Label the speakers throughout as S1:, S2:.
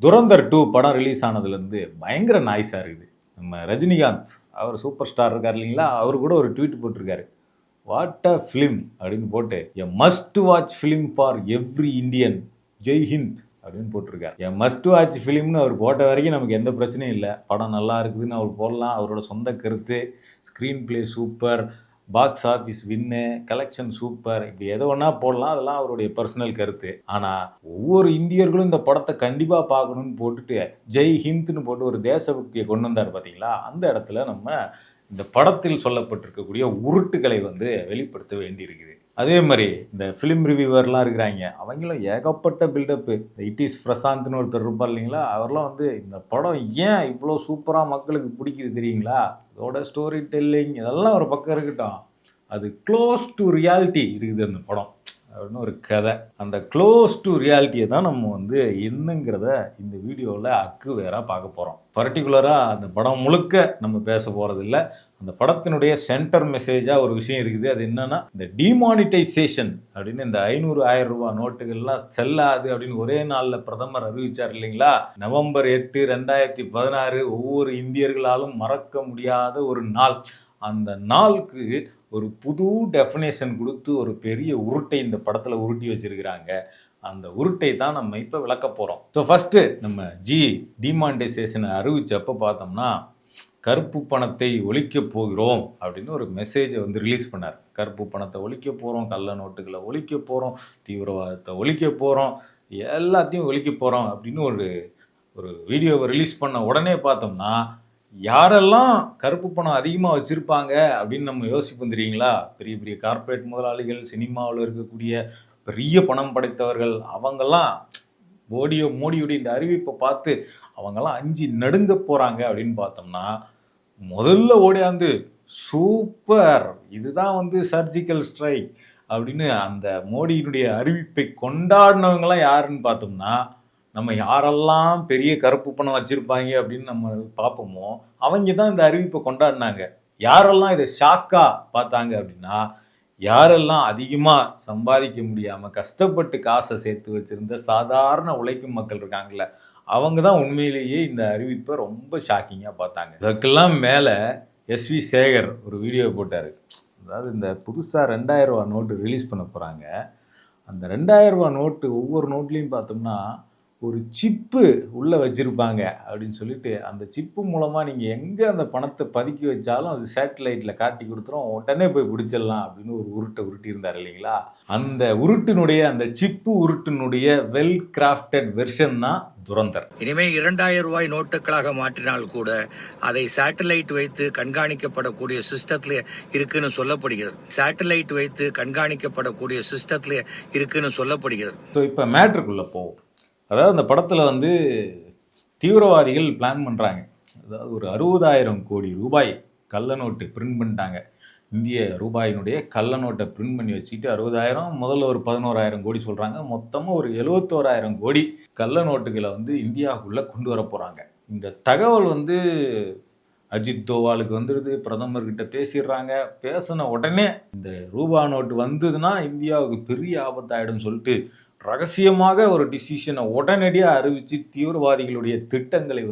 S1: துரந்தர் 2 படம் ரிலீஸ் ஆனதுலேருந்து பயங்கர நாய்ஸாக இருக்குது. நம்ம ரஜினிகாந்த் அவர் சூப்பர் ஸ்டார் இருக்கார் இல்லைங்களா, அவர் கூட ஒரு ட்வீட் போட்டிருக்காரு. வாட் அ ஃபிலிம் அப்படின்னு போட்டு, எ must watch film for every Indian, Jai Hind அப்படின்னு போட்டிருக்காரு. என் மஸ்ட் வாட்ச் ஃபிலிம்னு அவர் போட்ட வரைக்கும் நமக்கு எந்த பிரச்சனையும் இல்லை. படம் நல்லா இருக்குதுன்னு அவர் போடலாம். அவரோட சொந்த கருத்து, screen play super, box office வின்னு, கலெக்ஷன் சூப்பர், இப்படி எதை ஒன்றா போடலாம். அதெல்லாம் அவருடைய பர்சனல் கருத்து. ஆனால் ஒவ்வொரு இந்தியர்களும் இந்த படத்தை கண்டிப்பாக பார்க்கணும்னு போட்டுட்டு ஜெய் ஹிந்த்னு போட்டு ஒரு தேசபக்தியை கொண்டு வந்தார் பார்த்தீங்களா, அந்த இடத்துல நம்ம இந்த படத்தில் சொல்லப்பட்டிருக்கக்கூடிய உருட்டுகளை வெளிப்படுத்த வேண்டியிருக்குது. அதே மாதிரி இந்த ஃபிலிம் ரிவ்யூவர்லாம் இருக்கிறாங்க, அவங்களும் ஏகப்பட்ட பில்டப்பு. இட் இஸ் பிரசாந்த்னு ஒருத்தர் இருப்பார் இல்லைங்களா, அவர்லாம் இந்த படம் ஏன் இவ்வளோ சூப்பராக மக்களுக்கு பிடிக்குது தெரியுங்களா, அதோட ஸ்டோரி டெல்லிங் இதெல்லாம் ஒரு பக்கம் இருக்கட்டும், அது க்ளோஸ் டு ரியாலிட்டி இருக்குது அந்த படம் அப்படின்னு ஒரு கதை. அந்த க்ளோஸ் டு ரியாலிட்டியை தான் நம்ம என்னங்கிறத இந்த வீடியோவில் அக்கு வேற பார்க்க போகிறோம். பர்டிகுலராக அந்த படம் முழுக்க நம்ம பேச போகிறதில்ல. அந்த படத்தினுடைய சென்டர் மெசேஜாக ஒரு விஷயம் இருக்குது. அது என்னன்னா, இந்த டிமானிட்டைசேஷன் அப்படின்னு இந்த 500,000 ரூபாய் நோட்டுகள்லாம் செல்லாது அப்படின்னு ஒரே நாளில் பிரதமர் அறிவிச்சார் இல்லைங்களா. நவம்பர் 8, 2016 ஒவ்வொரு இந்தியர்களாலும் மறக்க முடியாத ஒரு நாள். அந்த நாளுக்கு ஒரு புது டெஃபினேஷன் கொடுத்து ஒரு பெரிய உருட்டை இந்த படத்தில் உருட்டி வச்சிருக்கிறாங்க. அந்த உருட்டை தான் நம்ம இப்போ விளக்க போகிறோம். ஸோ ஃபஸ்ட்டு நம்ம டிமானிட்டைசேஷனை அறிவிச்சப்போ பார்த்தோம்னா, கருப்பு பணத்தை ஒழிக்க போகிறோம் அப்படின்னு ஒரு மெசேஜை ரிலீஸ் பண்ணார். கருப்பு பணத்தை ஒழிக்க போகிறோம், கள்ள நோட்டுகளை ஒழிக்க போகிறோம், தீவிரவாதத்தை ஒழிக்க போகிறோம், எல்லாத்தையும் ஒழிக்க போகிறோம் அப்படின்னு ஒரு வீடியோவை ரிலீஸ் பண்ண உடனே பார்த்தோம்னா, யாரெல்லாம் கருப்பு பணம் அதிகமாக வச்சுருப்பாங்க அப்படின்னு நம்ம யோசிப்போம் தெரியுங்களா. பெரிய பெரிய கார்ப்பரேட் முதலாளிகள், சினிமாவில் இருக்கக்கூடிய பெரிய பணம் படைத்தவர்கள், அவங்கெல்லாம் மோடியுடைய இந்த அறிவிப்பை பார்த்து அவங்கெல்லாம் அஞ்சு நடுங்க போகிறாங்க அப்படின்னு பார்த்தோம்னா, முதல்ல ஓடியாந்து சூப்பர், இதுதான் சர்ஜிக்கல் ஸ்ட்ரைக் அப்படின்னு அந்த மோடியினுடைய அறிவிப்பை கொண்டாடினவங்களாம் யாருன்னு பார்த்தோம்னா, நம்ம யாரெல்லாம் பெரிய கருப்பு பணம் வச்சுருப்பாங்க அப்படின்னு நம்ம பார்ப்போமோ அவங்க தான் இந்த அறிவிப்பை கொண்டாடினாங்க. யாரெல்லாம் இதை ஷாக்காக பார்த்தாங்க அப்படின்னா, யாரெல்லாம் அதிகமாக சம்பாதிக்க முடியாமல் கஷ்டப்பட்டு காசை சேர்த்து வச்சுருந்த சாதாரண உழைக்கும் மக்கள் இருக்காங்கல்ல, அவங்க தான் உண்மையிலேயே இந்த அறிவிப்பை ரொம்ப ஷாக்கிங்காக பார்த்தாங்க. இதற்கெல்லாம் மேலே எஸ்வி சேகர் ஒரு வீடியோ போட்டார். அதாவது இந்த புதுசாக 2000 ரூபா நோட்டு ரிலீஸ் பண்ண போகிறாங்க. அந்த 2000 ரூபா நோட்டு ஒவ்வொரு நோட்லேயும் பார்த்தோம்னா ஒரு சிப்பு உள்ளே வச்சுருப்பாங்க அப்படின்னு சொல்லிட்டு, அந்த சிப்பு மூலமாக நீங்கள் எங்கே அந்த பணத்தை பதுக்கி வச்சாலும் அது சேட்டலைட்டில் காட்டி கொடுத்துரும், உடனே போய் பிடிச்சிடலாம் அப்படின்னு ஒரு உருட்டி இருந்தார் இல்லைங்களா. அந்த அந்த சிப்பு உருட்டினுடைய வெல் கிராஃப்டட் வெர்ஷன் தான் துரந்தர்.
S2: இனிமே 2000 ரூபாய் நோட்டுகளாக மாற்றினால் கூட அதை சேட்டலைட் வைத்து கண்காணிக்கப்படக்கூடிய சிஸ்டத்துல இருக்குன்னு சொல்லப்படுகிறது. சேட்டலைட் வைத்து கண்காணிக்கப்படக்கூடிய சிஸ்டத்துல இருக்குன்னு சொல்லப்படுகிறது.
S1: இப்போ மேட்ருக்குள்ளே போவோம். அதாவது அந்த படத்தில் தீவிரவாதிகள் பிளான் பண்ணுறாங்க. அதாவது ஒரு 60,000 கோடி ரூபாய் கள்ள நோட்டு பிரிண்ட் பண்ணிட்டாங்க. இந்திய ரூபாயினுடைய கள்ள நோட்டை பிரிண்ட் பண்ணி வச்சுக்கிட்டு 60,000, முதல்ல ஒரு 11,000 கோடி சொல்கிறாங்க. மொத்தமாக ஒரு 71,000 கோடி கள்ள நோட்டுகளை இந்தியாவுக்குள்ளே கொண்டு வர போகிறாங்க. இந்த தகவல் அஜித் தோவாலுக்கு வந்துடுது. பிரதமர்கிட்ட பேசிடுறாங்க. பேசின உடனே இந்த ரூபா நோட்டு வந்ததுன்னா இந்தியாவுக்கு பெரிய ஆபத்தாயிடும் சொல்லிட்டு ரகசியமாக ஒரு டிசிஷனை உடனடியாக அறிவித்து தீவிரவாதிகளுடைய திட்டங்களை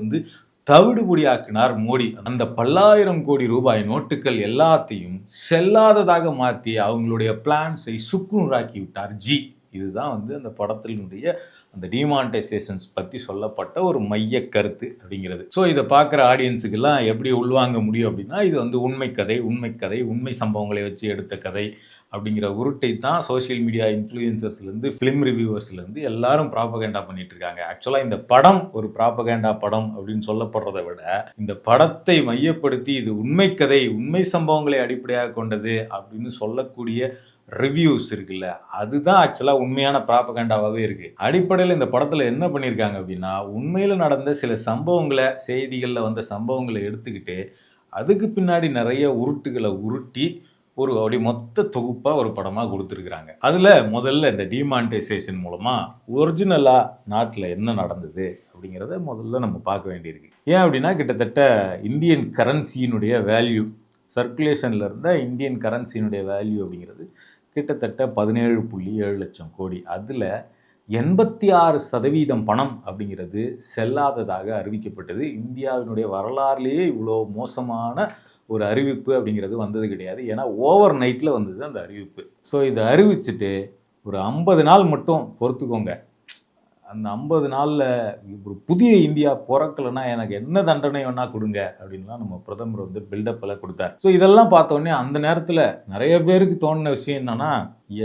S1: தவிடுபொடியாக்கினார் மோடி. அந்த பல்லாயிரம் கோடி ரூபாய் நோட்டுகள் எல்லாத்தையும் செல்லாததாக மாற்றி அவங்களுடைய பிளான்ஸை சுக்குநூறாக்கி விட்டார் ஜி. இதுதான் அந்த படத்தினுடைய அந்த டிமானிட்டைசேஷன்ஸ் பற்றி சொல்லப்பட்ட ஒரு மைய கருத்து அப்படிங்கிறது. ஸோ இதை பார்க்குற ஆடியன்ஸுக்கெல்லாம் எப்படி உள்வாங்க முடியும் அப்படின்னா, இது உண்மை கதை, உண்மை சம்பவங்களை வச்சு எடுத்த கதை அப்படிங்கிற உருட்டை தான் சோசியல் மீடியா இன்ஃப்ளூயன்சர்ஸ்லேருந்து ஃபிலிம் ரிவ்யூவர்ஸ்லேருந்து எல்லாரும் ப்ராபகேண்டா பண்ணிட்டு இருக்காங்க. ஆக்சுவலாக இந்த படம் ஒரு ப்ராபகேண்டா படம் அப்படின்னு சொல்லப்படுறதை விட, இந்த படத்தை மையப்படுத்தி இது உண்மை கதை, உண்மை சம்பவங்களை அடிப்படையாக கொண்டது அப்படின்னு சொல்லக்கூடிய ரிவ்யூஸ் இருக்குல்ல, அதுதான் ஆக்சுவலாக உண்மையான ப்ராபகேண்டாவாகவே இருக்குது. அடிப்படையில் இந்த படத்தில் என்ன பண்ணியிருக்காங்க அப்படின்னா, உண்மையில் நடந்த சில சம்பவங்களை, செய்திகளில் வந்த சம்பவங்களை எடுத்துக்கிட்டு அதுக்கு பின்னாடி நிறைய உருட்டுகளை உருட்டி அப்படி மொத்த தொகுப்பாக ஒரு படமாக கொடுத்துருக்குறாங்க. அதில் முதல்ல இந்த டிமானிட்டைசேஷன் மூலமாக ஒரிஜினலாக நாட்டில் என்ன நடந்தது அப்படிங்கிறத முதல்ல நம்ம பார்க்க வேண்டியிருக்கு. ஏன் அப்படின்னா, கிட்டத்தட்ட இந்தியன் கரன்சியினுடைய வேல்யூ, சர்க்குலேஷனில் இருந்த இந்தியன் கரன்சியினுடைய வேல்யூ அப்படிங்கிறது கிட்டத்தட்ட 17.7 லட்சம் கோடி. அதில் 86% பணம் அப்படிங்கிறது செல்லாததாக அறிவிக்கப்பட்டது. இந்தியாவினுடைய வரலாறுலேயே இவ்வளோ மோசமான ஒரு அறிவிப்பு அப்படிங்கிறது வந்தது கிடையாது. ஏன்னா ஓவர் நைட்டில் வந்தது அந்த அறிவிப்பு. ஸோ இதை அறிவிச்சுட்டு ஒரு 50 நாள் மட்டும் பொறுத்துக்கோங்க. அந்த 50 நாளில் ஒரு புதிய இந்தியா பிறக்கலைன்னா எனக்கு என்ன தண்டனை வேணா கொடுங்க அப்படின்லாம் நம்ம பிரதமர் வந்து பில்டப் எல்லாம் கொடுத்தார். ஸோ இதெல்லாம் பார்த்தோன்னே அந்த நேரத்தில் நிறைய பேருக்கு தோணின விஷயம் என்னன்னா,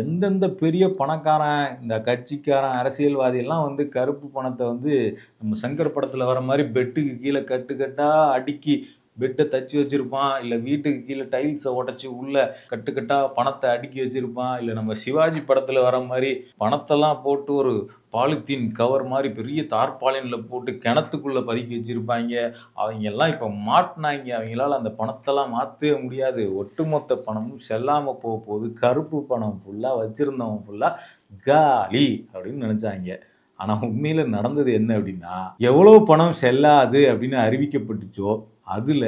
S1: எந்தெந்த பெரிய பணக்காரன், இந்த கட்சிக்காரன், அரசியல்வாதி எல்லாம் வந்து கருப்பு பணத்தை வந்து நம்ம சங்கர் படத்தில் வர மாதிரி பெட்டுக்கு கீழே கட்டுக்கட்டா அடுக்கி பெட்டை தச்சு வச்சிருப்பான், இல்லை வீட்டுக்கு கீழே டைல்ஸை உடச்சி உள்ள கட்டுக்கட்டா பணத்தை அடுக்கி வச்சிருப்பான், இல்லை நம்ம சிவாஜி படத்தில் வர மாதிரி பணத்தெல்லாம் போட்டு ஒரு பாலித்தீன் கவர் மாதிரி பெரிய தார்பாலினில் போட்டு கிணத்துக்குள்ளே பதுக்கி வச்சுருப்பாங்க. அவங்க எல்லாம் இப்போ மாட்டினாங்க. அவங்களால அந்த பணத்தெல்லாம் மாற்றவே முடியாது. ஒட்டுமொத்த பணமும் செல்லாமல் போக போகுது. கருப்பு பணம் ஃபுல்லாக வச்சுருந்தவன் ஃபுல்லாக காலி அப்படின்னு நினச்சாங்க. ஆனால் உண்மையில் நடந்தது என்ன அப்படின்னா, எவ்வளோ பணம் செல்லாது அப்படின்னு அறிவிக்கப்பட்டுச்சோ அதில்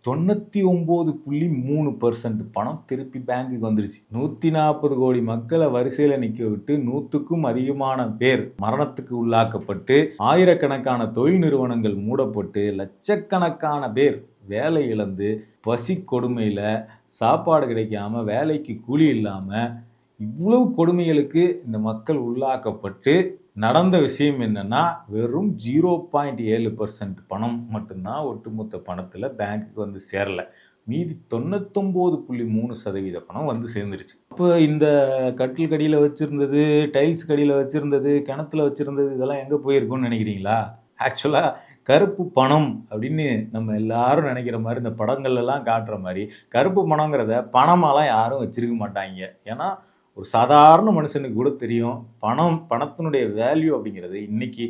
S1: 99.3% பணம் திருப்பி பேங்குக்கு வந்துருச்சு. 140 கோடி மக்களை வரிசையில் நிற்க விட்டு 100க்கும் அதிகமான பேர் மரணத்துக்கு உள்ளாக்கப்பட்டு, ஆயிரக்கணக்கான தொழில் நிறுவனங்கள் மூடப்பட்டு, லட்சக்கணக்கான பேர் வேலை இழந்து, பசி கொடுமையில் சாப்பாடு கிடைக்காம, வேலைக்கு கூலி இல்லாமல், இவ்வளவு கொடுமைகளுக்கு இந்த மக்கள் உள்ளாக்கப்பட்டு நடந்த விஷயம் என்னன்னா, வெறும் 0.7% பணம் மட்டும்தான் ஒட்டுமொத்த பணத்தில் பேங்க்குக்கு வந்து சேரலை. மீதி 99.3% பணம் வந்து சேர்ந்துருச்சு. இப்போ இந்த கட்டில் கடியில் வச்சுருந்தது, டைல்ஸ் கடியில் வச்சுருந்தது, கிணத்துல வச்சுருந்தது, இதெல்லாம் எங்கே போயிருக்குன்னு நினைக்கிறீங்களா? ஆக்சுவலாக கருப்பு பணம் அப்படின்னு நம்ம எல்லாரும் நினைக்கிற மாதிரி, இந்த படங்கள்லாம் காட்டுற மாதிரி கருப்பு பணங்கிறத பணமாலாம் யாரும் வச்சிருக்க மாட்டாங்க. ஏன்னா ஒரு சாதாரண மனுஷனுக்கு கூட தெரியும் பணத்தினுடைய வேல்யூ அப்படிங்கிறது. இன்னைக்கு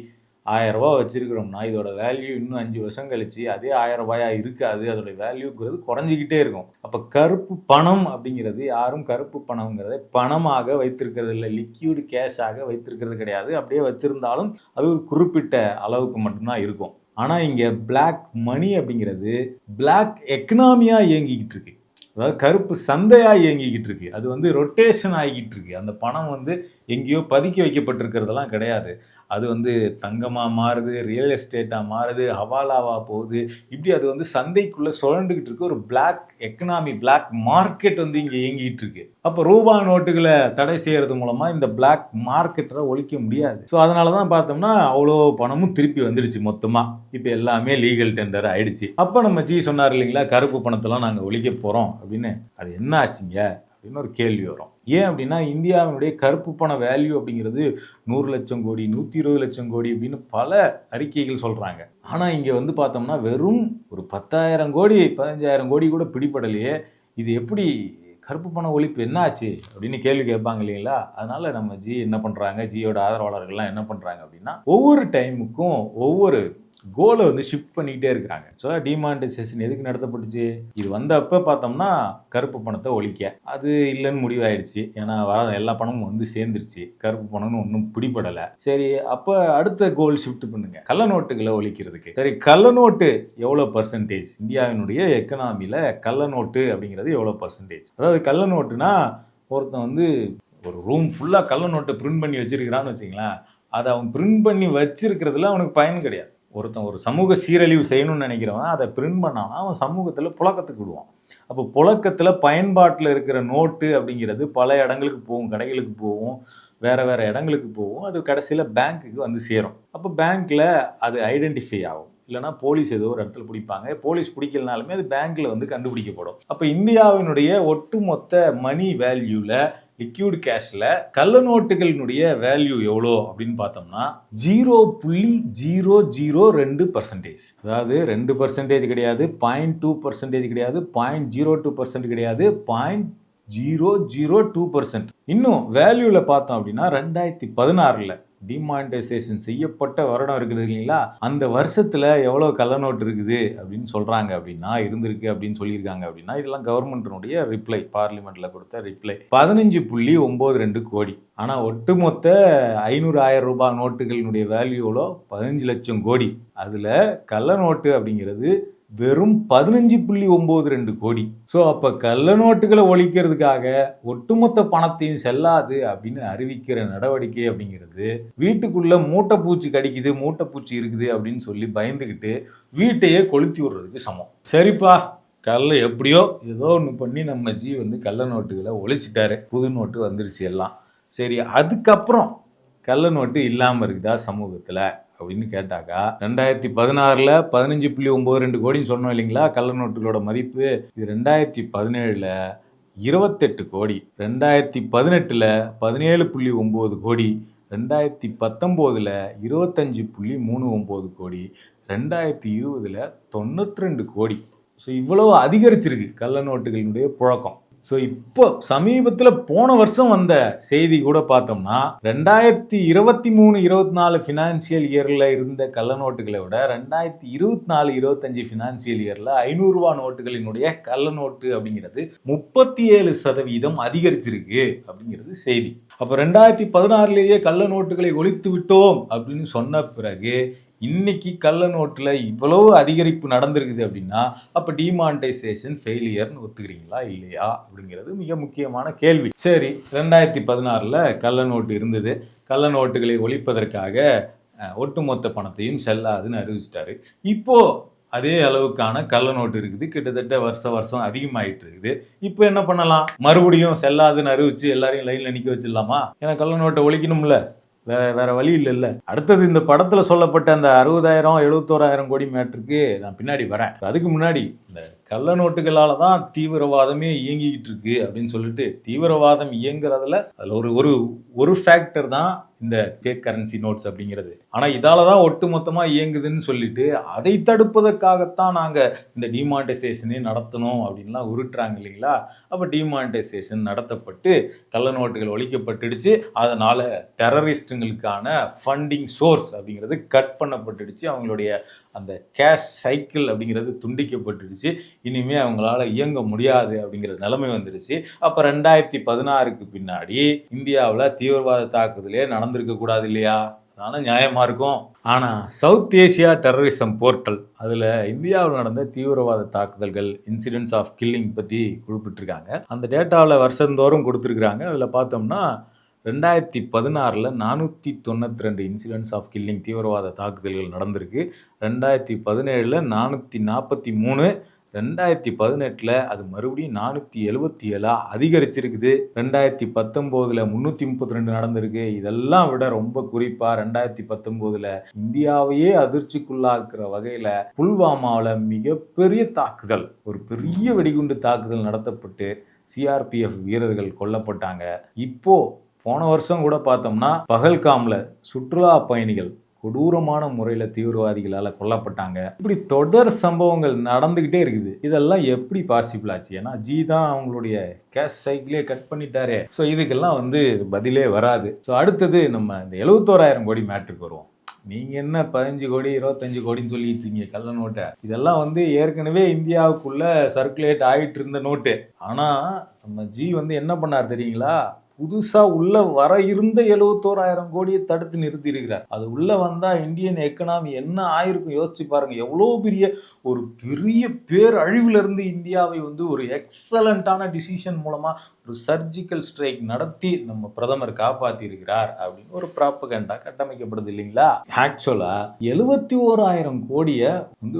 S1: 1000 ரூபாய் வச்சிருக்கிறோம்னா இதோட வேல்யூ இன்னும் 5 வருஷம் கழிச்சு அதே 1000 ரூபாயா இருக்காது. அதோட வேல்யூங்கிறது குறைஞ்சிக்கிட்டே இருக்கும். அப்போ கருப்பு பணம் அப்படிங்கிறது யாரும் கருப்பு பணம்ங்கிறத பணமாக வைத்திருக்கிறது இல்லை, லிக்யூடு கேஷாக வைத்திருக்கிறது கிடையாது. அப்படியே வச்சிருந்தாலும் அது ஒரு குறிப்பிட்ட அளவுக்கு மட்டும்தான் இருக்கும். ஆனால் இங்கே பிளாக் மணி அப்படிங்கிறது பிளாக் எக்கனாமியாக இயங்கிக்கிட்டு இருக்கு. அதாவது கருப்பு சந்தையாக இயங்கிக்கிட்டு இருக்கு. அது வந்து ரொட்டேஷன் ஆகிக்கிட்டு இருக்கு. அந்த பணம் வந்து எங்கேயோ பதுக்கி வைக்கப்பட்டிருக்கிறதெல்லாம் கிடையாது. அது வந்து தங்கமாக மாறுது, ரியல் எஸ்டேட்டாக மாறுது, ஹவாலாவாக போகுது. இப்படி அது வந்து சந்தைக்குள்ளே சுழண்டுக்கிட்டு இருக்கு. ஒரு பிளாக் எக்கனாமி, பிளாக் மார்க்கெட் வந்து இங்கே இயங்கிட்டு இருக்கு. அப்போ ரூபாய் நோட்டுகளை தடை செய்யறது மூலமாக இந்த பிளாக் மார்க்கெட்டை ஒழிக்க முடியாது. ஸோ அதனால தான் பார்த்தோம்னா அவ்வளோ பணமும் திருப்பி வந்துடுச்சு மொத்தமாக. இப்போ எல்லாமே லீகல் டெண்டர் ஆயிடுச்சு. அப்போ நம்ம சொன்னார் இல்லைங்களா, கருப்பு பணத்தெல்லாம் நாங்கள் ஒழிக்க போகிறோம் அப்படின்னு. அது என்ன ஆச்சுங்க அப்படின்னு ஒரு கேள்வி வரும். ஏன் அப்படின்னா, இந்தியாவினுடைய கருப்பு பண வேல்யூ அப்படிங்கிறது 100 லட்சம் கோடி, 120 லட்சம் கோடி அப்படின்னு பல அறிக்கைகள் சொல்கிறாங்க. ஆனால் இங்கே வந்து பார்த்தோம்னா வெறும் ஒரு 10,000 கோடி 15,000 கோடி கூட பிடிபடலையே. இது எப்படி கருப்பு பண ஒழிப்பு என்ன ஆச்சு அப்படின்னு கேள்வி கேட்பாங்க இல்லைங்களா. அதனால நம்ம என்ன பண்ணுறாங்க, ஜியோட ஆதரவாளர்கள்லாம் என்ன பண்ணுறாங்க அப்படின்னா, ஒவ்வொரு டைமுக்கும் ஒவ்வொரு கோலை வந்து ஷிஃப்ட் பண்ணிக்கிட்டே இருக்கிறாங்க. ஸோ டிமானிட்டைசேஷன் எதுக்கு நடத்தப்பட்டுச்சு? இது வந்தப்போ பார்த்தோம்னா கருப்பு பணத்தை ஒழிக்க. அது இல்லைன்னு முடிவாயிடுச்சு. ஏன்னா வர எல்லா பணமும் வந்து சேர்ந்துருச்சு. கருப்பு பணம்னு ஒன்றும் பிடிபடலை. சரி, அப்போ அடுத்த கோல் ஷிஃப்ட் பண்ணுங்க, கள்ள நோட்டுகளை ஒழிக்கிறதுக்கு. சரி, கள்ள நோட்டு எவ்வளோ பர்சன்டேஜ்? இந்தியாவினுடைய எக்கனாமியில் கள்ள நோட்டு அப்படிங்கிறது எவ்வளோ பர்சன்டேஜ்? அதாவது கள்ள நோட்டுனா ஒருத்தன் வந்து ஒரு ரூம் ஃபுல்லாக கள்ள நோட்டை பிரிண்ட் பண்ணி வச்சிருக்கிறான்னு வச்சுங்களேன். அதை அவன் பிரிண்ட் பண்ணி வச்சிருக்கிறதுல அவனுக்கு பயன் கிடையாது. ஒருத்தன் ஒரு சமூக சீரழிவு செய்யணும்னு நினைக்கிறவன் அதை பிரிண்ட் பண்ணானா அவன் சமூகத்தில் புழக்கத்துக்கு விடுவான். அப்போ புழக்கத்தில் பயன்பாட்டில் இருக்கிற நோட்டு அப்படிங்கிறது பல இடங்களுக்கு போகும், கடைகளுக்கு போகும், வேறு வேறு இடங்களுக்கு போகும். அது கடைசியில் பேங்க்குக்கு வந்து சேரும். அப்போ பேங்க்கில் அது ஐடென்டிஃபை ஆகும். இல்லைனா போலீஸ் ஏதோ ஒரு இடத்துல பிடிப்பாங்க. போலீஸ் பிடிக்கலனாலுமே அது பேங்க்கில் வந்து கண்டுபிடிக்கப்படும். அப்போ இந்தியாவினுடைய ஒட்டுமொத்த மணி வேல்யூவில், லிக்யூட் கேஷில் கள்ள நோட்டுகளினுடைய வேல்யூ எவ்வளோ அப்படின்னு பார்த்தோம்னா 0.002%. அதாவது 2% கிடையாது, 0.2% கிடையாது, 0.02% கிடையாது, 0.002%. இன்னும் வேல்யூவில் பார்த்தோம் அப்படின்னா 2016 டிமானிட்டைசேஷன் செய்யப்பட்ட வருடம் இருக்குது இல்லைங்களா, அந்த வருஷத்துல எவ்வளவு கள்ள நோட்டு இருக்குது அப்படின்னு சொல்றாங்க அப்படின்னா, இருந்திருக்கு அப்படின்னு சொல்லியிருக்காங்க அப்படின்னா, இதெல்லாம் கவர்மெண்ட்டினுடைய ரிப்ளை, பார்லிமெண்ட்ல கொடுத்த ரிப்ளை. 15.92 கோடி. ஆனா ஒட்டுமொத்த 500,000 ரூபாய் நோட்டுகளினுடைய வேல்யூ 15 லட்சம் கோடி. அதுல கள்ள நோட்டு அப்படிங்கிறது வெறும் 15.92 கோடி. ஸோ அப்போ கள்ள நோட்டுகளை ஒழிக்கிறதுக்காக ஒட்டுமொத்த பணத்தையும் செல்லாது அப்படின்னு அறிவிக்கிற நடவடிக்கை அப்படிங்கிறது வீட்டுக்குள்ள மூட்டைப்பூச்சி கடிக்குது, மூட்டைப்பூச்சி இருக்குது அப்படின்னு சொல்லி பயந்துக்கிட்டு வீட்டையே கொளுத்தி விடுறதுக்கு சமம். சரிப்பா, கள்ள எப்படியோ ஏதோ ஒன்று பண்ணி நம்ம ஜி வந்து கள்ள நோட்டுகளை ஒழிச்சிட்டாரு, புது நோட்டு வந்துருச்சு எல்லாம். சரி, அதுக்கப்புறம் கள்ள நோட்டு இல்லாமல் இருக்குதா சமூகத்தில் அப்படின்னு கேட்டாக்கா, 2016 15.92 கோடின்னு சொன்னோம் இல்லைங்களா கள்ள நோட்டுகளோட மதிப்பு. இது 2017 28 கோடி, 2018 17.9 கோடி, 2019 25.39 கோடி, 2020 92 கோடி. ஸோ இவ்வளவு அதிகரிச்சிருக்கு கள்ள நோட்டுகளினுடைய புழக்கம். ஸோ இப்போ சமீபத்தில் போன வருஷம் வந்த செய்தி கூட பார்த்தோம்னா 2023-24 ஃபினான்சியல் இயரில் இருந்த கள்ள நோட்டுகளை விட 2024-25 ஃபினான்சியல் இயரில் 500 ரூபா நோட்டுகளினுடைய கள்ள நோட்டு அப்படிங்கிறது 37% அதிகரிச்சிருக்கு அப்படிங்கிறது செய்தி. அப்போ 2016 கள்ள நோட்டுகளை ஒழித்து விட்டோம் அப்படின்னு சொன்ன பிறகு இன்னைக்கு கள்ள நோட்டில் இவ்வளவு அதிகரிப்பு நடந்திருக்குது அப்படின்னா அப்போ டிமானிட்டைசேஷன் ஃபெயிலியர்னு ஒத்துக்கிறீங்களா இல்லையா அப்படிங்கிறது மிக முக்கியமான கேள்வி. சரி, 2016 கள்ள நோட்டு இருந்தது, கள்ள நோட்டுகளை ஒழிப்பதற்காக ஒட்டுமொத்த பணத்தையும் செல்லாதுன்னு அறிவிச்சிட்டாரு. இப்போ அதே அளவுக்கான கள்ள நோட்டு இருக்குது, கிட்டத்தட்ட வருஷம் அதிகமாயிட்டு இருக்குது. இப்போ என்ன பண்ணலாம்? மறுபடியும் செல்லாதுன்னு அறிவிச்சு எல்லாரையும் லைன்ல நிக்க வச்சிடலாமா? ஏன்னா கள்ள நோட்டை ஒழிக்கணும்ல, வேற வழி இல்லைல்ல. அடுத்தது இந்த படத்துல சொல்லப்பட்ட அந்த 60,000 71,000 கோடி மேட்டருக்கு நான் பின்னாடி வரேன். அதுக்கு முன்னாடி இந்த கள்ள நோட்டுகளால தான் தீவிரவாதமே இயங்கிக்கிட்டு இருக்கு அப்படின்னு சொல்லிட்டு, தீவிரவாதம் இயங்குறதுல அதுல ஒரு ஃபேக்டர் தான் இந்த ஃபேக் கரன்சி நோட்ஸ் அப்படிங்கிறது. ஆனா இதால தான் ஒட்டுமொத்தமா இயங்குதுன்னு சொல்லிட்டு அதை தடுப்பதற்காகத்தான் நாங்க இந்த டிமானிட்டைசேஷனே நடத்தணும் அப்படின்லாம் உருட்டுறாங்க இல்லைங்களா? அப்ப டிமானிட்டைசேஷன் நடத்தப்பட்டு கள்ள நோட்டுகள் ஒழிக்கப்பட்டுடுச்சு. அதனால டெரரிஸ்டுங்களுக்கான ஃபண்டிங் சோர்ஸ் அப்படிங்கிறது கட் பண்ணப்பட்டுடுச்சு. அவங்களுடைய அந்த கேஷ் சைக்கிள் அப்படிங்கிறது துண்டிக்கப்பட்டுடுச்சு. இனிமே அவங்களால இயங்க முடியாது அப்படிங்கிற நிலைமை வந்துருச்சு. அப்ப 2016க்கு பின்னாடி இந்தியாவில் தீவிரவாத தாக்குதலே நடந்திருக்க கூடாது இல்லையா? அதான நியாயமா இருக்கும். ஆனா சவுத் ஏசியா டெரரிசம் போர்ட்டல் அதுல இந்தியாவில் நடந்த தீவிரவாத தாக்குதல்கள், இன்சிடென்ட்ஸ் ஆஃப் கில்லிங் பத்தி குறிப்பிட்டிருக்காங்க. அந்த டேட்டாவில் வருஷந்தோறும் கொடுத்துருக்குறாங்க. அதுல பார்த்தோம்னா 2016 492 இன்சிடென்ட்ஸ் ஆஃப் கில்லிங் தீவிரவாத தாக்குதல்கள் நடந்திருக்கு. 2017 443, 2018 அது மறுபடியும் 477 அதிகரிச்சிருக்குது. 2019 332 நடந்திருக்கு. இதெல்லாம் விட ரொம்ப குறிப்பா 2019 இந்தியாவையே அதிர்ச்சிக்குள்ளாக்குற வகையில புல்வாமாவில் மிகப்பெரிய தாக்குதல், ஒரு பெரிய வெடிகுண்டு தாக்குதல் நடத்தப்பட்டு சிஆர்பிஎஃப் வீரர்கள் கொல்லப்பட்டாங்க. இப்போ போன வருஷம் கூட பார்த்தோம்னா பகல்காம்ல சுற்றுலா பயணிகள் கொடூரமான முறையில் தீவிரவாதிகளால் கொல்லப்பட்டாங்க. இப்படி தொடர் சம்பவங்கள் நடந்துகிட்டே இருக்குது. இதெல்லாம் எப்படி பாசிபிள் ஆச்சு? ஏன்னா ஜி தான் அவங்களுடைய கேஷ் சைக்கிளே கட் பண்ணிட்டாரே. ஸோ இதுக்கெல்லாம் பதிலே வராது. ஸோ அடுத்தது நம்ம இந்த 71,000 கோடி மேட்ருக்கு வருவோம். நீங்க என்ன 15 கோடி 25 கோடின்னு சொல்லிட்டு இருக்கீங்க கள்ள நோட்டை. இதெல்லாம் ஏற்கனவே இந்தியாவுக்குள்ள சர்க்குலேட் ஆகிட்டு இருந்த நோட்டு. ஆனா நம்ம ஜி என்ன பண்ணார் தெரியுங்களா? புதுசா உள்ள வர இருந்த 71,000 கோடியை தடுத்து நிறுத்தி இருக்கிறார். அது உள்ள வந்தா இந்தியன் எக்கனாமி என்ன ஆயிருக்கும் யோசிச்சு பாருங்க. எவ்வளோ பெரிய பேரழிவுல இருந்து இந்தியாவை ஒரு எக்ஸலண்டான டிசிஷன் மூலமா ஒரு சர்ஜிக்கல் ஸ்ட்ரைக் நடத்தி நம்ம பிரதமர் காப்பாத்தி இருக்கிறார் அப்படின்னு ஒரு ப்ராபகண்டா கட்டமைக்கப்படுது இல்லைங்களா? ஆக்சுவலா 71,000 கோடியை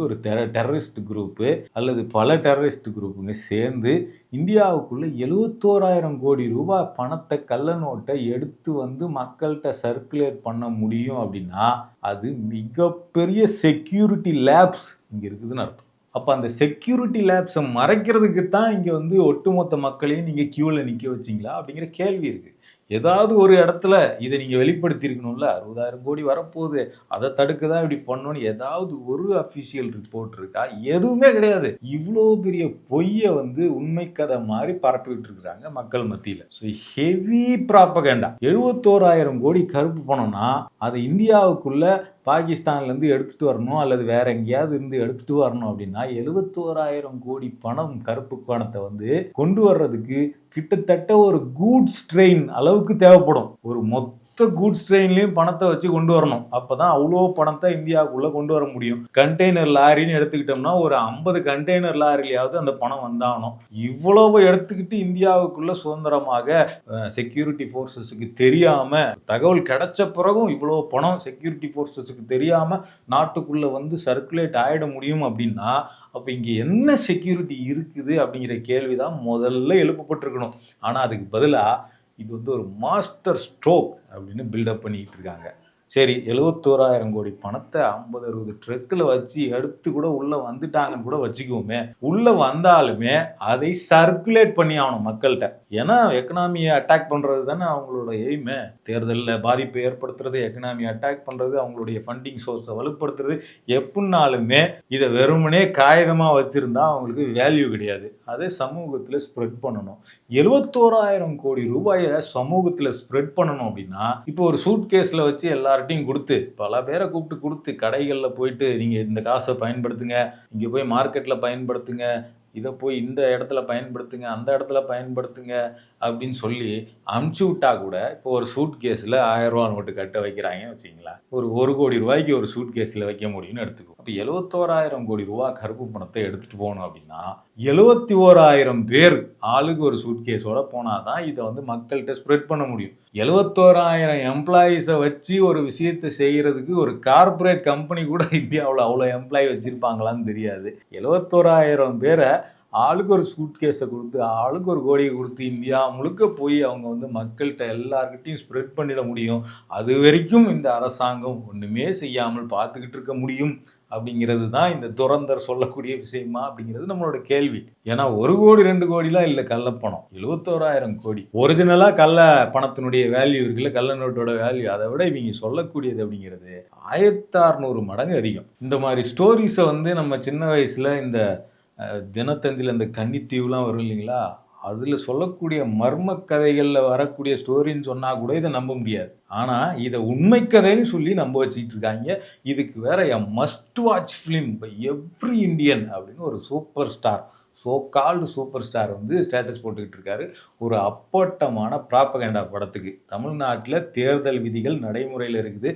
S1: ஒரு டெரரிஸ்ட் குரூப்பு அல்லது பல டெரரிஸ்ட் குரூப்புங்க சேர்ந்து இந்தியாவுக்குள்ள 71,000 கோடி ரூபாய் பணத்தை கள்ள நோட்டை எடுத்து மக்கள்கிட்ட சர்க்குலேட் பண்ண முடியும் அப்படின்னா அது மிகப்பெரிய செக்யூரிட்டி லேப்ஸ் இங்க இருக்குதுன்னு அர்த்தம். அப்ப அந்த செக்யூரிட்டி லேப்ஸை மறைக்கிறதுக்கு தான் இங்க ஒட்டுமொத்த மக்களையும் நீங்க கியூல நிக்க வச்சிங்களா அப்படிங்கிற கேள்வி இருக்கு. ஏதாவது ஒரு இடத்துல இதை நீங்க வெளிப்படுத்தி இருக்கணும்ல. 60,000 கோடி வரப்போகுது, அதை தடுக்கதான் இப்படி பண்ணணும்னு ஏதாவது ஒரு அபிஷியல் ரிப்போர்ட் இருக்கா? எதுவுமே கிடையாது. இவ்வளோ பெரிய பொய்யை உண்மை கதை மாதிரி பரப்பி விட்டு இருக்கிறாங்க மக்கள் மத்தியில. So heavy propaganda. 71,000 கோடி கருப்பு பணம்னா அதை இந்தியாவுக்குள்ள பாகிஸ்தான்ல இருந்து எடுத்துட்டு வரணும் அல்லது வேற எங்கேயாவது இருந்து எடுத்துட்டு வரணும் அப்படின்னா 71,000 கோடி பணம், கருப்பு பணத்தை கொண்டு வர்றதுக்கு கிட்டத்தட்ட ஒரு கூட்ஸ் ட்ரெயின் அளவுக்கு தேவைப்படும். ஒரு மொத்த கூட்ஸ் ட்ரெயின்லயும் பணத்தை வச்சு கொண்டு வரணும். அப்பதான் அவ்வளோ பணத்தை இந்தியாவுக்குள்ள கொண்டு வர முடியும். கண்டெய்னர் லாரின்னு எடுத்துக்கிட்டோம்னா ஒரு 50 கண்டெய்னர் லாரிலையாவது அந்த பணம் வந்தாகணும். இவ்வளவு எடுத்துக்கிட்டு இந்தியாவுக்குள்ள சுதந்திரமாக செக்யூரிட்டி ஃபோர்ஸஸுக்கு தெரியாம, தகவல் கிடைச்ச பிறகும் இவ்வளோ பணம் செக்யூரிட்டி ஃபோர்ஸஸுக்கு தெரியாம நாட்டுக்குள்ள வந்து சர்க்குலேட் ஆயிட முடியும் அப்படின்னா, அப்ப இங்க என்ன செக்யூரிட்டி இருக்குது அப்படிங்கிற கேள்விதான் முதல்ல எழுப்பப்பட்டிருக்கணும். ஆனா அதுக்கு பதிலா இது வந்து ஒரு மாஸ்டர் ஸ்ட்ரோக் அப்படின்னு பில்டப் பண்ணிட்டு இருக்காங்க. சரி, 71,000 கோடி பணத்தை 50-60 ட்ரக்கில் வச்சு எடுத்து கூட உள்ள வந்துட்டாங்கன்னு கூட வச்சுக்குவோமே. உள்ள வந்தாலுமே அதை சர்க்குலேட் பண்ணி ஆகணும் மக்கள்கிட்ட. ஏன்னா எக்கனாமியை அட்டாக் பண்றது தானே அவங்களோட எய்மே. தேர்தலில் பாதிப்பை ஏற்படுத்துறது, எக்கனாமியை அட்டாக் பண்றது, அவங்களுடைய ஃபண்டிங் சோர்ஸை வலுப்படுத்துறது. எப்படினாலுமே இதை வெறுமனே காகிதமா வச்சிருந்தா அவங்களுக்கு வேல்யூ கிடையாது. அதை சமூகத்தில் ஸ்ப்ரெட் பண்ணணும். 71,000 கோடி ரூபாயை சமூகத்தில் ஸ்ப்ரெட் பண்ணணும் அப்படின்னா, இப்போ ஒரு சூட் கேஸில் வச்சு எல்லார்ட்டையும் கொடுத்து, பல பேரை கூப்பிட்டு கொடுத்து, கடைகளில் போயிட்டு நீங்கள் இந்த காசை பயன்படுத்துங்க, இங்கே போய் மார்க்கெட்டில் பயன்படுத்துங்க, இதை போய் இந்த இடத்துல பயன்படுத்துங்க, அந்த இடத்துல பயன்படுத்துங்க அப்படின்னு சொல்லி அமுச்சு விட்டா கூட, இப்போ ஒரு சூட் கேஸில் 1000 ரூபா நோட்டு கட்ட வைக்கிறாங்கன்னு வச்சிங்களேன், ஒரு கோடி ரூபாய்க்கு ஒரு சூட் கேஸில் வைக்க முடியும்னு எடுத்துக்கும். அப்போ 71,000 கோடி ரூபா கருப்பு பணத்தை எடுத்துகிட்டு போகணும் அப்படின்னா 71,000 பேர் ஆளுக்கு ஒரு சூட் கேஸோட போனாதான் இதை வந்து மக்கள்கிட்ட ஸ்ப்ரெட் பண்ண முடியும். 71,000 எம்ப்ளாயீஸை வச்சு ஒரு விஷயத்தை செய்யறதுக்கு ஒரு கார்பரேட் கம்பெனி கூட இந்தியாவில் அவ்வளோ எம்ப்ளாயி வச்சிருப்பாங்களான்னு தெரியாது. 71,000 பேரை ஆளுக்கு ஒரு சூட் கேஸை கொடுத்து, ஆளுக்கு ஒரு கோடியை கொடுத்து இந்தியா முழுக்க போய் அவங்க வந்து மக்கள்கிட்ட எல்லார்கிட்டையும் ஸ்ப்ரெட் பண்ணிட முடியும். அது வரைக்கும் இந்த அரசாங்கம் ஒன்றுமே செய்யாமல் பார்த்துக்கிட்டு இருக்க முடியும் அப்படிங்கிறது தான் இந்த துரந்தர் சொல்லக்கூடிய விஷயமா அப்படிங்கிறது நம்மளோட கேள்வி. ஏன்னா 1 கோடி 2 கோடிலாம் இல்லை கள்ளப்பணம், 71,000 கோடி. ஒரிஜினலா கள்ள பணத்தினுடைய வேல்யூ இருக்குல்ல, கள்ள நோட்டோட வேல்யூ, அதை விட இவங்க சொல்லக்கூடியது அப்படிங்கிறது 1600 மடங்கு அதிகம். இந்த மாதிரி ஸ்டோரிஸை வந்து நம்ம சின்ன வயசுல இந்த தினத்தந்தியில் இந்த கன்னித்தீவுலாம் வரும் இல்லைங்களா, அதில் சொல்லக்கூடிய மர்ம கதைகளில் வரக்கூடிய ஸ்டோரின்னு சொன்னால் கூட இதை நம்ப முடியாது. ஆனால் இதை உண்மை கதைன்னு சொல்லி நம்ப வச்சுக்கிட்டு இருக்காங்க. இதுக்கு வேற a must watch film by every Indian அப்படின்னு ஒரு super star, so called super star வந்து ஸ்டேட்டஸ் போட்டுக்கிட்டு இருக்காரு ஒரு அப்பட்டமான ப்ராப்பகேண்டா படத்துக்கு. தமிழ்நாட்டில் தேர்தல் விதிகள் நடைமுறையில் இருக்குது.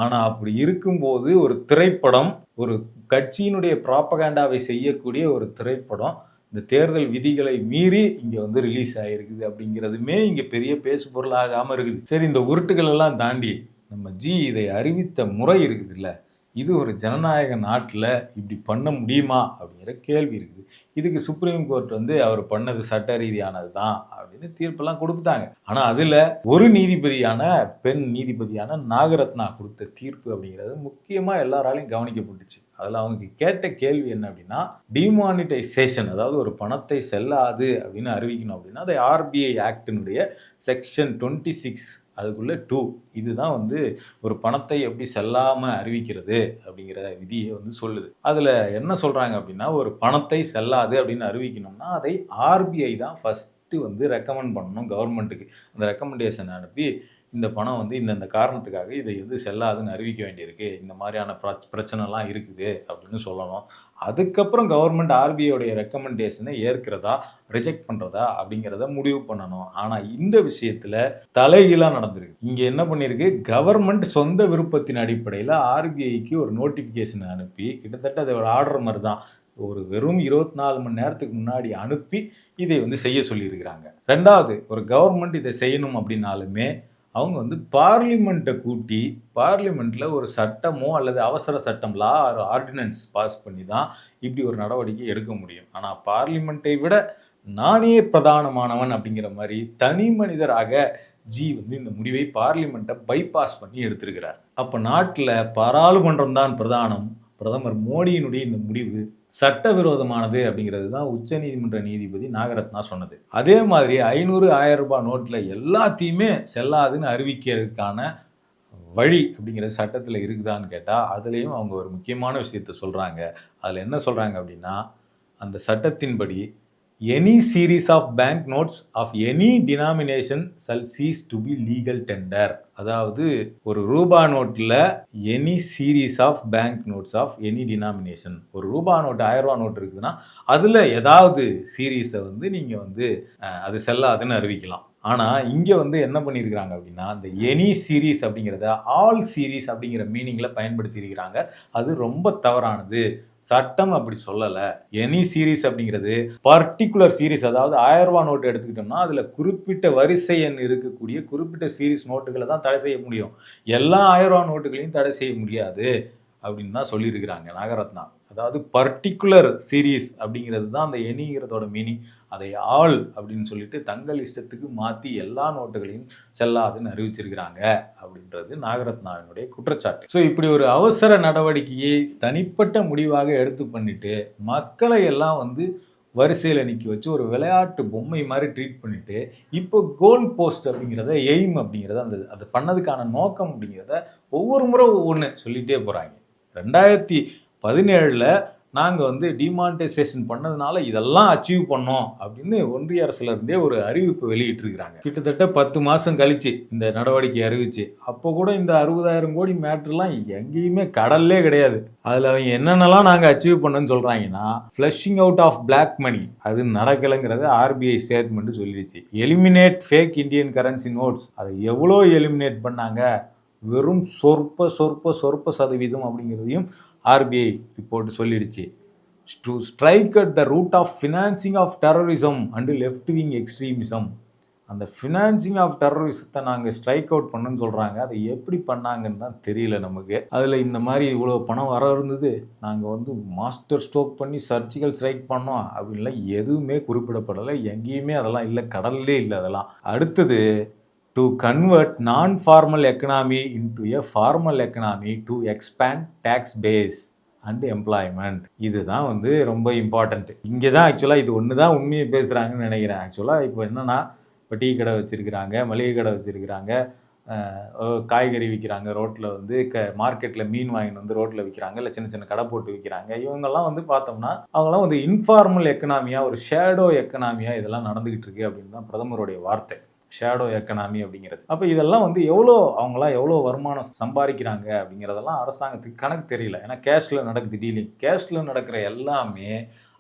S1: ஆனால் அப்படி இருக்கும்போது ஒரு திரைப்படம், ஒரு கட்சியினுடைய ப்ராப்பகேண்டாவை செய்யக்கூடிய ஒரு திரைப்படம் இந்த தேர்தல் விதிகளை மீறி இங்கே வந்து ரிலீஸ் ஆகிருக்குது அப்படிங்கிறதுமே இங்கே பெரிய பேசு பொருள் ஆகாமல் இருக்குது. சரி, இந்த உருட்டுகள் எல்லாம் தாண்டி நம்ம இதை அறிவித்த முறை இருக்குது இல்லை, இது ஒரு ஜனநாயக நாட்டில் இப்படி பண்ண முடியுமா அப்படிங்கிற கேள்வி இருக்குது. இதுக்கு சுப்ரீம் கோர்ட் வந்து அவர் பண்ணது சட்ட ரீதியானது தான் அப்படின்னு தீர்ப்பெல்லாம் கொடுத்துட்டாங்க. ஆனால் அதில் ஒரு நீதிபதியான பெண் நீதிபதியான நாகரத்னா கொடுத்த தீர்ப்பு அப்படிங்கிறது முக்கியமாக எல்லாராலையும் கவனிக்கப்பட்டுச்சு. அதில் அவங்க கேட்ட கேள்வி என்ன அப்படின்னா, டிமானிட்டைசேஷன், அதாவது ஒரு பணத்தை செல்லாது அப்படின்னு அறிவிக்கணும் அப்படின்னா அதை ஆர்பிஐ ஆக்டினுடைய செக்ஷன் 26 அதுக்குள்ளே 2 இதுதான் வந்து ஒரு பணத்தை எப்படி செல்லாமல் அறிவிக்கிறது அப்படிங்கிற விதியை வந்து சொல்லுது. அதில் என்ன சொல்கிறாங்க அப்படின்னா, ஒரு பணத்தை செல்லாது அப்படின்னு அறிவிக்கணும்னா அதை ஆர்பிஐ தான் ஃபஸ்ட்டு வந்து ரெக்கமெண்ட் பண்ணணும் கவர்மெண்ட்டுக்கு. அந்த ரெக்கமெண்டேஷன் அனுப்பி இந்த பணம் வந்து இந்தந்த காரணத்துக்காக இதை வந்து செல்லாதுன்னு அறிவிக்க வேண்டியிருக்கு, இந்த மாதிரியான பிரச்சனைலாம் இருக்குது அப்படின்னு சொல்லணும். அதுக்கப்புறம் கவர்மெண்ட் ஆர்பிஐயோடைய ரெக்கமெண்டேஷனை ஏற்கிறதா ரிஜெக்ட் பண்ணுறதா அப்படிங்கிறத முடிவு பண்ணணும். ஆனால் இந்த விஷயத்தில் தலைகீழாக நடந்திருக்கு. இங்கே என்ன பண்ணியிருக்கு, கவர்மெண்ட் சொந்த விருப்பத்தின் அடிப்படையில் ஆர்பிஐக்கு ஒரு நோட்டிஃபிகேஷன் அனுப்பி, கிட்டத்தட்ட அது ஒரு ஆர்டர் மாதிரி தான், ஒரு வெறும் 24 மணி நேரத்துக்கு முன்னாடி அனுப்பி இதை வந்து செய்ய சொல்லியிருக்கிறாங்க. ரெண்டாவது, ஒரு கவர்மெண்ட் இதை செய்யணும் அப்படின்னாலுமே அவங்க வந்து பார்லிமெண்ட்டை கூட்டி பார்லிமெண்ட்டில் ஒரு சட்டமோ அல்லது அவசர சட்டம் லா ஆர்டினன்ஸ் பாஸ் பண்ணி தான் இப்படி ஒரு நடவடிக்கை எடுக்க முடியும். ஆனால் பார்லிமெண்ட்டை விட நானே பிரதானமானவன் அப்படிங்கிற மாதிரி தனி மனிதராக வந்து இந்த முடிவை பார்லிமெண்ட்டை பைபாஸ் பண்ணி எடுத்திருக்கிறார். அப்போ நாட்டில் பாராளுமன்றம் தான் பிரதானம். பிரதமர் மோடியினுடைய இந்த முடிவு சட்டவிரோதமானது அப்படிங்கிறது தான் உச்சநீதிமன்ற நீதிபதி நாகரத்னா சொன்னது. அதே மாதிரி 500, 1000 ரூபாய் நோட்டில் எல்லாத்தையுமே செல்லாதுன்னு அறிவிக்கிறதுக்கான வழி அப்படிங்கிறது சட்டத்தில் இருக்குதான்னு கேட்டால் அதுலேயும் அவங்க ஒரு முக்கியமான விஷயத்த சொல்கிறாங்க. அதில் என்ன சொல்கிறாங்க அப்படின்னா, அந்த சட்டத்தின்படி any series of bank notes of any denomination shall cease to be legal tender. அதாவது ஒரு ரூபா நோட்டில் any series of bank notes of any denomination, ஒரு ரூபா நோட்டு 1000 ரூபா நோட்டு இருக்குதுன்னா அதில் ஏதாவது சீரீஸை வந்து நீங்கள் வந்து அது செல்லாதுன்னு அறிவிக்கலாம். ஆனால் இங்கே வந்து என்ன பண்ணியிருக்கிறாங்க அப்படின்னா, இந்த எனி சீரீஸ் அப்படிங்கிறத ஆல் சீரீஸ் அப்படிங்கிற மீனிங்கில் பயன்படுத்தி இருக்கிறாங்க. அது ரொம்ப தவறானது. சட்டம் அப்படி சொல்லலை. எனி சீரீஸ் அப்படிங்கிறது பர்டிகுலர் சீரீஸ், அதாவது 1000 ரூபா நோட்டு எடுத்துக்கிட்டோம்னா அதில் குறிப்பிட்ட வரிசை எண் இருக்கக்கூடிய குறிப்பிட்ட சீரீஸ் நோட்டுகளை தான் தடை செய்ய முடியும். எல்லா 1000 ரூபா நோட்டுகளையும் தடை செய்ய முடியாது அப்படின்னு தான் சொல்லியிருக்கிறாங்க நாகரத்னா. அதாவது பர்டிகுலர் சீரீஸ் அப்படிங்கிறது தான் அந்த எனிங்கிறதோட மீனிங். அதை ஆல் அப்படின்னு சொல்லிட்டு தங்கள் இஷ்டத்துக்கு மாற்றி எல்லா நோட்டுகளையும் செல்லாதுன்னு அறிவிச்சிருக்கிறாங்க அப்படின்றது நாகரத்னாவினுடைய குற்றச்சாட்டு. ஸோ இப்படி ஒரு அவசர நடவடிக்கையை தனிப்பட்ட முடிவாக எடுத்து பண்ணிட்டு மக்களை எல்லாம் வந்து வரிசையில் நிற்க வச்சு ஒரு விளையாட்டு பொம்மை மாதிரி ட்ரீட் பண்ணிட்டு இப்போ கோல் போஸ்ட் அப்படிங்கிறத எய்ம் அப்படிங்கிறத அது பண்ணதுக்கான நோக்கம் அப்படிங்கிறத ஒவ்வொரு முறை ஒவ்வொன்று சொல்லிகிட்டே போகிறாங்க. 2017 நாங்கள் வந்து டிமானிட்டைசேஷன் பண்ணதுனால இதெல்லாம் அச்சீவ் பண்ணோம் அப்படின்னு ஒன்றிய அரசுல இருந்தே ஒரு அறிவிப்பு வெளியிட்டிருக்கிறாங்க. கிட்டத்தட்ட 10 மாதம் கழிச்சு இந்த நடவடிக்கை அறிவிச்சு, அப்போ கூட இந்த 60,000 கோடி மேட்ருலாம் எங்கேயுமே கடல்லே கிடையாது. அதில் அவங்க என்னென்னலாம் நாங்கள் அச்சீவ் பண்ணோன்னு சொல்கிறாங்கன்னா, flushing out of black money அது நடக்கலைங்கிறத ஆர்பிஐ ஸ்டேட்மெண்ட் சொல்லிடுச்சு. Eliminate fake Indian currency notes அதை எவ்வளோ எலிமினேட் பண்ணாங்க, வெறும் சொற்ப சதவீதம் அப்படிங்கிறதையும் ஆர்பிஐ ரிப்போர்ட் சொல்லிடுச்சு. To strike at the root of financing of terrorism and left wing extremism. அந்த ஃபினான்சிங் ஆஃப் டெரரிசத்தை நாங்கள் ஸ்ட்ரைக் அவுட் பண்ணுன்னு சொல்கிறாங்க. அதை எப்படி பண்ணாங்கன்னு தான் தெரியல நமக்கு. அதில் இந்த மாதிரி இவ்வளோ பணம் வர இருந்தது, நாங்கள் வந்து மாஸ்டர் ஸ்ட்ரோக் பண்ணி சர்ஜிக்கல் ஸ்ட்ரைக் பண்ணோம் அப்படின்லாம் எதுவுமே குறிப்பிடப்படலை. எங்கேயுமே அதெல்லாம் இல்லை, கடல்லே இல்லை அதெல்லாம். அடுத்தது, to convert non-formal economy into a formal economy to expand tax base and employment. இதுதான் வந்து ரொம்ப இம்பார்ட்டண்ட். இங்கே தான் ஆக்சுவலாக இது ஒன்று தான் உண்மையை பேசுகிறாங்கன்னு நினைக்கிறேன். ஆக்சுவலாக இப்போ என்னென்னா, இப்போ டீ கடை வச்சுருக்கிறாங்க, மளிகை கடை வச்சுருக்கிறாங்க, காய்கறி விற்கிறாங்க, ரோட்டில் வந்து மார்க்கெட்டில் மீன் வாங்கிட்டு வந்து ரோட்டில் விற்கிறாங்க, இல்லை சின்ன சின்ன கடை போட்டு விற்கிறாங்க. இவங்கெல்லாம் வந்து பார்த்தோம்னா அவங்களாம் வந்து இன்ஃபார்மல் எக்கனாமியாக, ஒரு ஷேடோ எக்கனாமியாக இதெல்லாம் நடந்துக்கிட்டு இருக்கு அப்படின்னு தான் பிரதமருடைய வார்த்தை. ஷேடோ எக்கனாமி அப்படிங்கிறது. அப்போ இதெல்லாம் வந்து அவங்களாம் எவ்வளோ வருமானம் சம்பாதிக்கிறாங்க அப்படிங்கிறதெல்லாம் அரசாங்கத்துக்கு கணக்கு தெரியல. ஏன்னா கேஷில் நடக்குது டீலிங். கேஷில் நடக்கிற எல்லாமே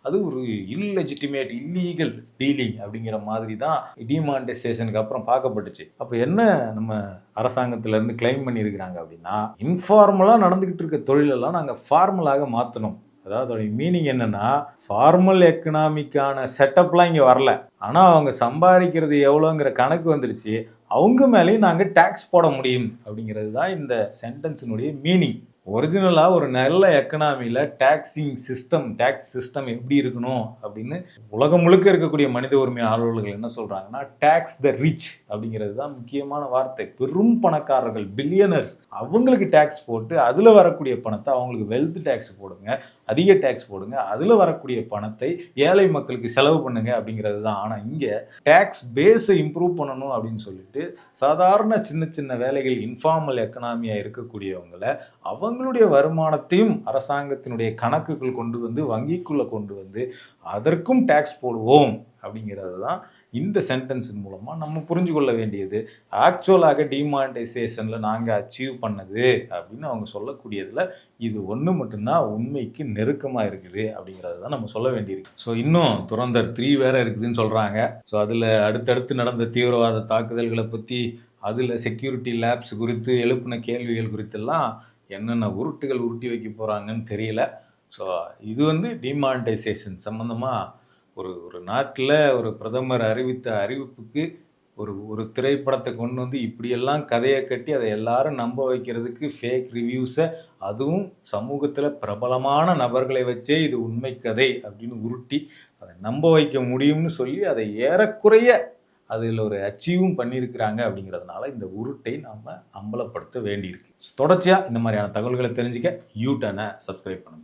S1: அது ஒரு இல்லெஜிட்டிமேட் இல்லீகல் டீலிங் அப்படிங்கிற மாதிரி தான் டிமானிட்டைசேஷனுக்கு அப்புறம் பார்க்கப்பட்டுச்சு. அப்போ என்ன நம்ம அரசாங்கத்திலேருந்து கிளைம் பண்ணியிருக்கிறாங்க அப்படின்னா, இன்ஃபார்மலாக நடந்துக்கிட்டு இருக்க தொழிலெல்லாம் நாங்கள் ஃபார்மலாக மாற்றணும். அதாவது அதோடைய மீனிங் என்னன்னா, ஃபார்மல் எக்கனாமிக்கான செட்டப்லாம் இங்கே வரல, ஆனால் அவங்க சம்பாதிக்கிறது எவ்வளோங்கிற கணக்கு வந்துடுச்சு, அவங்க மேலேயும் நாங்கள் டேக்ஸ் போட முடியும் அப்படிங்கிறது தான் இந்த சென்டென்ஸினுடைய மீனிங். ஒரிஜினலாக ஒரு நல்ல எக்கனாமியில் டேக்ஸ் சிஸ்டம் எப்படி இருக்கணும் அப்படின்னு உலகம் முழுக்க இருக்கக்கூடிய மனித உரிமை ஆர்வலர்கள் என்ன சொல்கிறாங்கன்னா, டேக்ஸ் த ரிச் அப்படிங்கிறது தான் முக்கியமான வார்த்தை. பெரும் பணக்காரர்கள், பில்லியனர்ஸ், அவங்களுக்கு டேக்ஸ் போட்டு அதில் வரக்கூடிய பணத்தை அவங்களுக்கு வெல்த் டேக்ஸ் போடுங்க, அதிக டேக்ஸ் போடுங்க, அதில் வரக்கூடிய பணத்தை ஏழை மக்களுக்கு செலவு பண்ணுங்க அப்படிங்கிறது தான். ஆனால் இங்கே டேக்ஸ் பேஸை இம்ப்ரூவ் பண்ணணும் அப்படின்னு சொல்லிட்டு சாதாரண சின்ன சின்ன வேலைகள், இன்ஃபார்மல் எக்கனாமியாக இருக்கக்கூடியவங்களை அவங்களுடைய வருமானத்தையும் அரசாங்கத்தினுடைய கணக்குகள் கொண்டு வந்து வங்கிக்குள்ளே கொண்டு வந்து அதற்கும் டேக்ஸ் போடுவோம் அப்படிங்கிறது தான் இந்த சென்டென்ஸின் மூலமாக நம்ம புரிஞ்சு கொள்ள வேண்டியது. ஆக்சுவலாக டிமானிட்டைசேஷனில் நாங்கள் அச்சீவ் பண்ணது அப்படின்னு அவங்க சொல்லக்கூடியதில் இது ஒன்று மட்டும்தான் உண்மைக்கு நெருக்கமாக இருக்குது அப்படிங்கிறது தான் நம்ம சொல்ல வேண்டியிருக்கு. ஸோ இன்னும் துரந்தர் 3 வேற இருக்குதுன்னு சொல்கிறாங்க. ஸோ அதில் அடுத்தடுத்து நடந்த தீவிரவாத தாக்குதல்களை பற்றி, அதில் செக்யூரிட்டி லேப்ஸ் குறித்து எழுப்பின கேள்விகள் குறித்தெல்லாம் என்னென்ன உருட்டுகள் உருட்டி வைக்க போகிறாங்கன்னு தெரியல. ஸோ இது வந்து டிமானிட்டைசேஷன் சம்மந்தமாக ஒரு நாட்டில் ஒரு பிரதமர் அறிவித்த அறிவிப்புக்கு ஒரு திரைப்படத்தை கொண்டு வந்து இப்படியெல்லாம் கதையை கட்டி அதை எல்லாரும் நம்ப வைக்கிறதுக்கு ஃபேக் ரிவ்யூஸை, அதுவும் சமூகத்தில் பிரபலமான நபர்களை வச்சே இது உண்மை கதை அப்படின்னு உருட்டி அதை நம்ப வைக்க முடியும்னு சொல்லி அதை ஏறக்குறைய அதில் ஒரு அச்சீவும் பண்ணியிருக்கிறாங்க. அப்படிங்கிறதுனால இந்த உருட்டை நாம் அம்பலப்படுத்த வேண்டியிருக்கு. தொடர்ச்சியாக இந்த மாதிரியான தகவல்களை தெரிஞ்சுக்க யூ டர்னை சப்ஸ்கிரைப் பண்ணுங்கள்.